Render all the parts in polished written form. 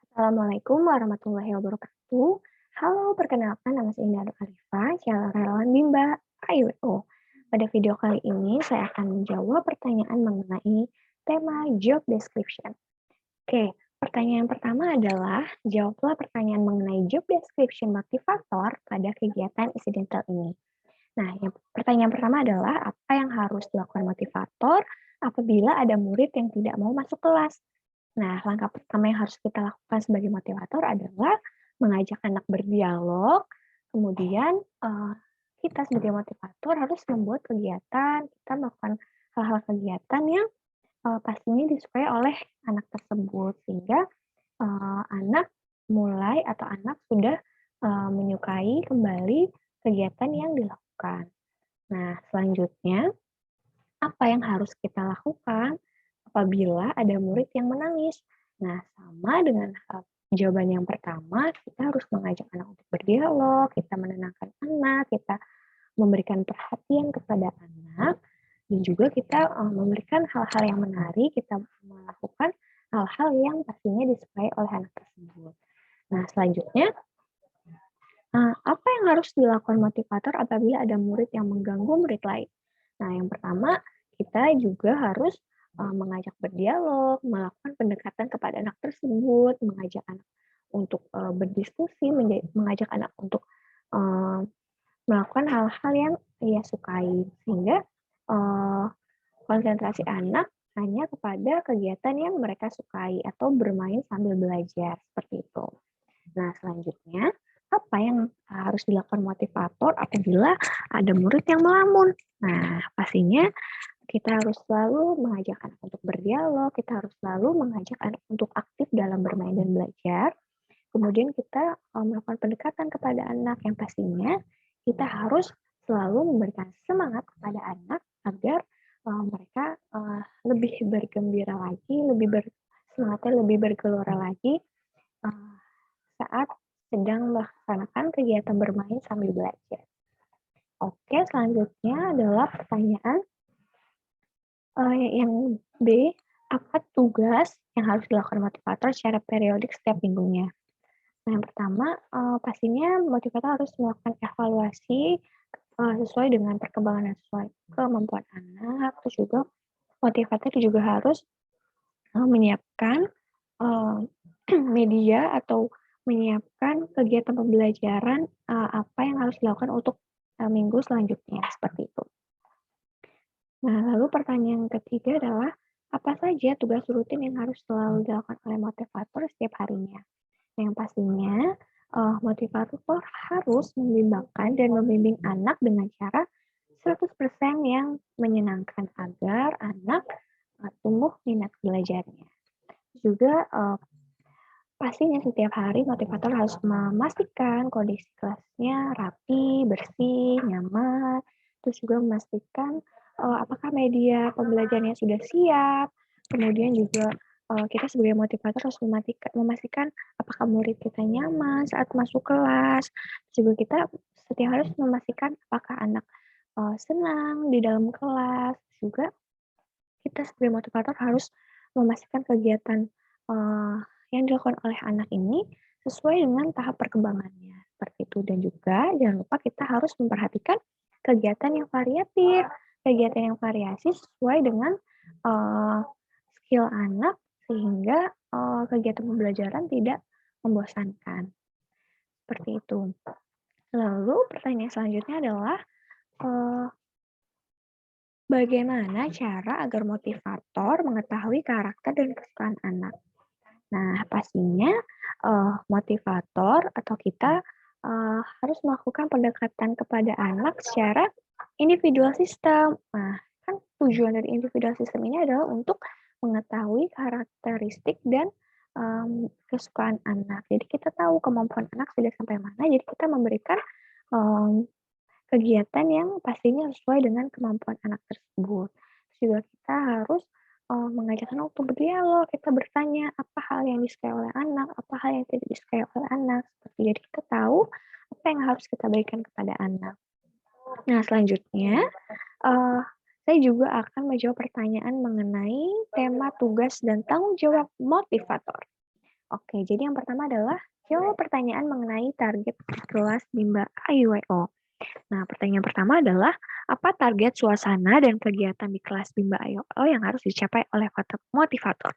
Assalamualaikum warahmatullahi wabarakatuh. Halo, perkenalkan nama saya Indah Arifah, calon relawan Bimba AIWO. Pada video kali ini saya akan menjawab pertanyaan mengenai tema job description. Oke, pertanyaan pertama adalah jawablah pertanyaan mengenai job description motivator pada kegiatan insidental ini. Nah, pertanyaan pertama adalah apa yang harus dilakukan motivator apabila ada murid yang tidak mau masuk kelas? Nah, langkah pertama yang harus kita lakukan sebagai motivator adalah mengajak anak berdialog, kemudian kita sebagai motivator harus membuat kegiatan, kita melakukan hal-hal kegiatan yang pastinya disukai oleh anak tersebut, sehingga anak mulai atau anak sudah menyukai kembali kegiatan yang dilakukan. Nah, selanjutnya apa yang harus kita lakukan apabila ada murid yang menangis? Nah, sama dengan jawaban yang pertama, kita harus mengajak anak untuk berdialog, kita menenangkan anak, kita memberikan perhatian kepada anak, dan juga kita memberikan hal-hal yang menarik, kita melakukan hal-hal yang pastinya disukai oleh anak tersebut. Nah, selanjutnya, apa yang harus dilakukan motivator apabila ada murid yang mengganggu murid lain? Nah, yang pertama, kita juga harus mengajak berdialog, melakukan pendekatan kepada anak tersebut, mengajak anak untuk berdiskusi, mengajak anak untuk melakukan hal-hal yang ia sukai, sehingga konsentrasi anak hanya kepada kegiatan yang mereka sukai atau bermain sambil belajar, seperti itu. Nah, selanjutnya, apa yang harus dilakukan motivator apabila ada murid yang melamun? Nah, pastinya kita harus selalu mengajak anak untuk berdialog, kita harus selalu mengajak anak untuk aktif dalam bermain dan belajar. Kemudian kita melakukan pendekatan kepada anak yang pastinya kita harus selalu memberikan semangat kepada anak agar mereka lebih bergembira lagi, semangatnya lebih bergelora lagi uh, saat sedang melaksanakan kegiatan bermain sambil belajar. Oke, selanjutnya adalah pertanyaan yang B, apa tugas yang harus dilakukan motivator secara periodik setiap minggunya? Nah, yang pertama, pastinya motivator harus melakukan evaluasi sesuai dengan perkembangan dan sesuai kemampuan anak, terus juga motivator juga harus menyiapkan media atau menyiapkan kegiatan pembelajaran apa yang harus dilakukan untuk minggu selanjutnya, seperti itu. Nah, lalu pertanyaan ketiga adalah, apa saja tugas rutin yang harus selalu dilakukan oleh motivator setiap harinya? Nah, yang pastinya, motivator harus membimbangkan dan membimbing anak dengan cara 100% yang menyenangkan agar anak tumbuh minat belajarnya. Juga pastinya setiap hari motivator harus memastikan kondisi kelasnya rapi, bersih, nyaman, terus juga memastikan apakah media pembelajarannya sudah siap, kemudian juga kita sebagai motivator harus memastikan apakah murid kita nyaman saat masuk kelas, juga kita setiap hari harus memastikan apakah anak senang di dalam kelas, juga kita sebagai motivator harus memastikan kegiatan yang dilakukan oleh anak ini sesuai dengan tahap perkembangannya, seperti itu. Dan juga jangan lupa kita harus memperhatikan kegiatan yang variatif, kegiatan yang variasi sesuai dengan uh, skill anak sehingga kegiatan pembelajaran tidak membosankan, seperti itu. Lalu pertanyaan selanjutnya adalah uh, bagaimana cara agar motivator mengetahui karakter dan kesukaan anak? Nah, pastinya motivator atau kita harus melakukan pendekatan kepada anak secara individual system. Nah, kan tujuan dari individual system ini adalah untuk mengetahui karakteristik dan kesukaan anak. Jadi kita tahu kemampuan anak sudah sampai mana. Jadi kita memberikan um, kegiatan yang pastinya sesuai dengan kemampuan anak tersebut. Terus juga kita harus mengajak anak untuk berdialog, kita bertanya apa hal yang disukai oleh anak, apa hal yang tidak disukai oleh anak. Seperti jadi kita tahu apa yang harus kita berikan kepada anak. Nah, selanjutnya saya juga akan menjawab pertanyaan mengenai tema tugas dan tanggung jawab motivator. Oke, jadi yang pertama adalah jawab pertanyaan mengenai target di kelas Bimba AYWO. Nah, pertanyaan pertama adalah apa target suasana dan kegiatan di kelas Bimba AYWO yang harus dicapai oleh motivator?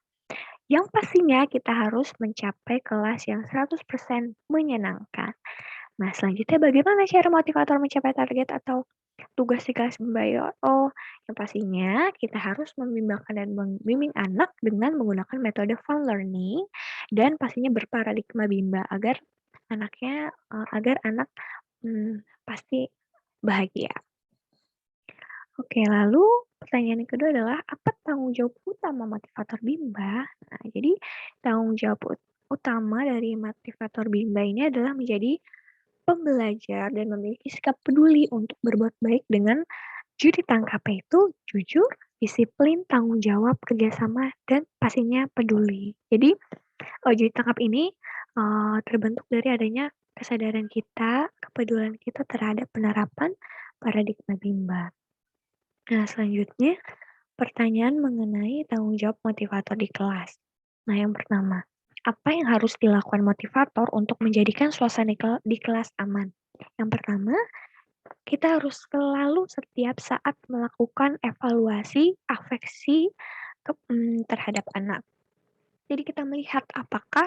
Yang pastinya kita harus mencapai kelas yang 100% menyenangkan. Nah, selanjutnya bagaimana cara motivator mencapai target atau tugas di kelas Bimba? Oh, yang pastinya kita harus membimbangkan dan membimbing anak dengan menggunakan metode fun learning dan pastinya berparadigma Bimba agar anak pasti bahagia. Oke, lalu pertanyaan yang kedua adalah apa tanggung jawab utama motivator Bimba? Nah, jadi tanggung jawab utama dari motivator Bimba ini adalah menjadi pembelajar dan memiliki sikap peduli untuk berbuat baik dengan judi tangkapnya itu jujur, disiplin, tanggung jawab, kerjasama, dan pastinya peduli. Jadi, judi tangkap ini terbentuk dari adanya kesadaran kita, kepedulian kita terhadap penerapan paradigma Bimba. Nah, selanjutnya pertanyaan mengenai tanggung jawab motivator di kelas. Nah, yang pertama, apa yang harus dilakukan motivator untuk menjadikan suasana di kelas aman? Yang pertama, kita harus selalu setiap saat melakukan evaluasi afeksi terhadap anak. Jadi kita melihat apakah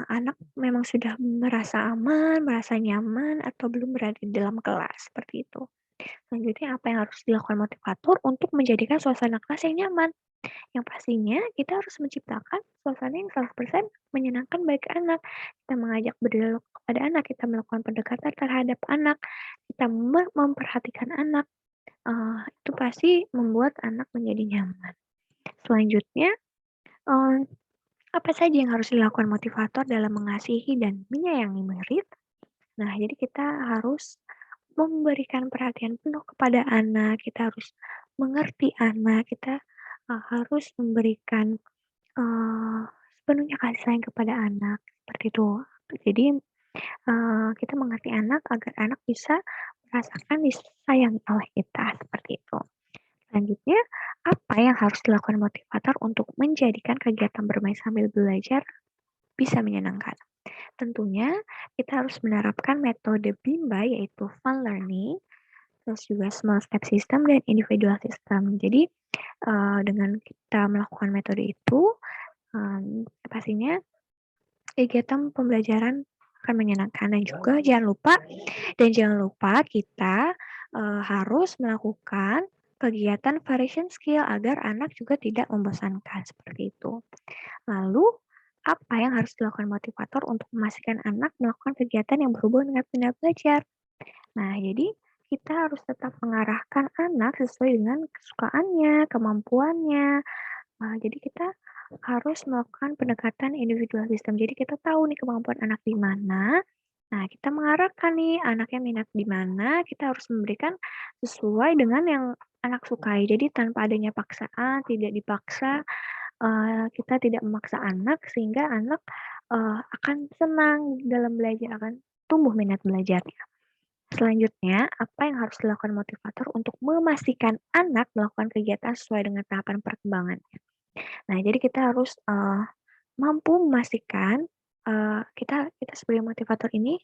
anak memang sudah merasa aman, merasa nyaman, atau belum berada di dalam kelas, seperti itu. Selanjutnya apa yang harus dilakukan motivator untuk menjadikan suasana kelas yang nyaman? Yang pastinya kita harus menciptakan suasana yang 100% menyenangkan bagi anak. Kita mengajak berdialog kepada anak, kita melakukan pendekatan terhadap anak, kita memperhatikan anak, itu pasti membuat anak menjadi nyaman. Selanjutnya, eee, apa saja yang harus dilakukan motivator dalam mengasihi dan menyayangi murid? Nah, jadi kita harus memberikan perhatian penuh kepada anak, kita harus mengerti anak, kita, harus memberikan, sepenuhnya kasih sayang kepada anak, seperti itu. Jadi, kita mengerti anak agar anak bisa merasakan disayangi oleh kita, seperti itu. Selanjutnya, apa yang harus dilakukan motivator untuk menjadikan kegiatan bermain sambil belajar bisa menyenangkan? Tentunya kita harus menerapkan metode Bimba yaitu fun learning, terus juga small step system dan individual system. Jadi dengan kita melakukan metode itu, pastinya kegiatan pembelajaran akan menyenangkan dan jangan lupa kita harus melakukan kegiatan variation skill agar anak juga tidak membosankan seperti itu. Lalu, apa yang harus dilakukan motivator untuk memastikan anak melakukan kegiatan yang berhubungan dengan benda belajar? Nah, jadi kita harus tetap mengarahkan anak sesuai dengan kesukaannya, kemampuannya. Jadi kita harus melakukan pendekatan individual system. Jadi kita tahu nih kemampuan anak di mana. Nah, kita mengarahkan nih anaknya minat di mana, kita harus memberikan sesuai dengan yang anak sukai. Jadi tanpa adanya paksaan, tidak dipaksa, kita tidak memaksa anak sehingga anak, akan senang dalam belajar, akan tumbuh minat belajarnya. Selanjutnya, apa yang harus dilakukan motivator untuk memastikan anak melakukan kegiatan sesuai dengan tahapan perkembangannya? Nah, jadi kita harus, mampu memastikan, kita kita sebagai motivator ini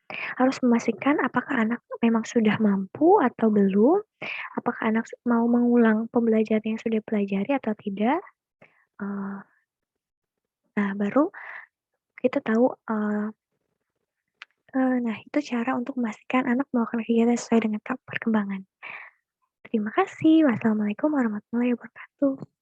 harus memastikan apakah anak memang sudah mampu atau belum, apakah anak mau mengulang pembelajaran yang sudah pelajari atau tidak, eee, nah baru kita tahu, nah itu cara untuk memastikan anak melakukan kegiatan sesuai dengan tahap perkembangan. Terima kasih. Wassalamualaikum warahmatullahi wabarakatuh.